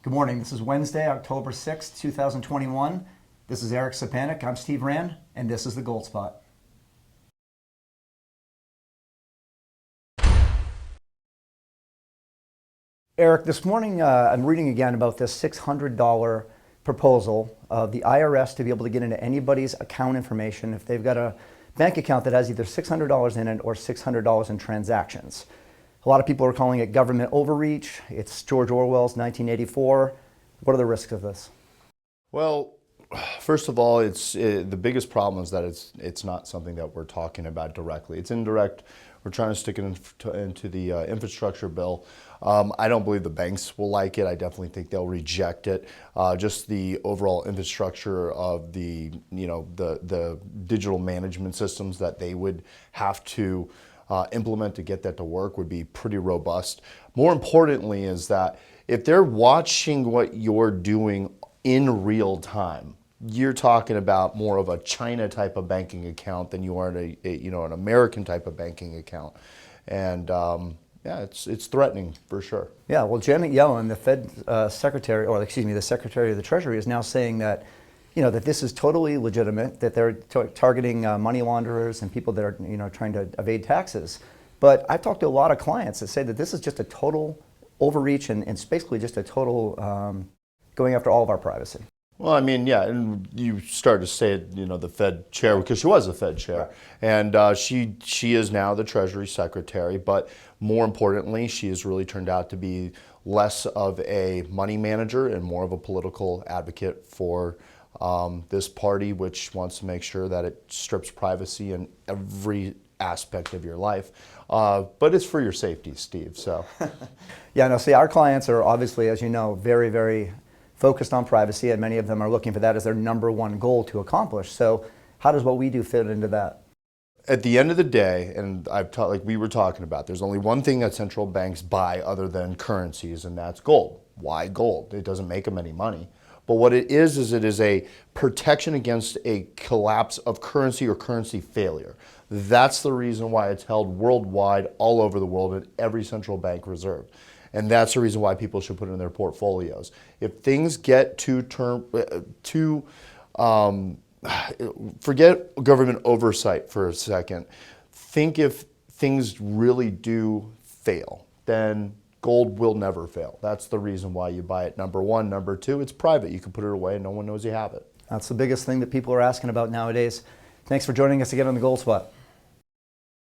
Good morning. This is Wednesday, October 6th, 2021. This is Eric Sepanek. I'm Steve Rand, and this is the Gold Spot. Eric, this morning I'm reading again about this $600 proposal of the IRS to be able to get into anybody's account information if they've got a bank account that has either $600 in it or $600 in transactions. A lot of people are calling it government overreach. It's George Orwell's 1984. What are the risks of this? Well, first of all, the biggest problem is that it's not something that we're talking about directly. It's indirect. We're trying to stick it into the infrastructure bill. I don't believe the banks will like it. I definitely think they'll reject it. Just the overall infrastructure of the digital management systems that they would have to implement to get that to work would be pretty robust. More importantly is that if they're watching what you're doing in real time, you're talking about more of a China type of banking account than you are an American type of banking account. And yeah, it's threatening for sure. Yeah, well, Janet Yellen, the Fed secretary, or excuse me, the Secretary of the Treasury is now saying that, that this is totally legitimate, that they're targeting money launderers and people that are, trying to evade taxes. But I've talked to a lot of clients that say that this is just a total overreach and it's basically just a total going after all of our privacy. Well, I mean, yeah, and you start to say it, the Fed chair, because she was the Fed chair, right. And she is now the Treasury Secretary, but more importantly, she has really turned out to be less of a money manager and more of a political advocate for this party, which wants to make sure that it strips privacy in every aspect of your life. But it's for your safety, Steve, so. Yeah, no, see, our clients are obviously, as you know, very, very focused on privacy, and many of them are looking for that as their number one goal to accomplish. So how does what we do fit into that? At the end of the day, and like we were talking about, there's only one thing that central banks buy other than currencies, and that's gold. Why gold? It doesn't make them any money. But what it is it is a protection against a collapse of currency or currency failure. That's the reason why it's held worldwide, all over the world, at every central bank reserve. And that's the reason why people should put it in their portfolios. If things get forget government oversight for a second. Think if things really do fail, then gold will never fail. That's the reason why you buy it, number one. Number two, it's private. You can put it away and no one knows you have it. That's the biggest thing that people are asking about nowadays. Thanks for joining us again on the Gold Spot.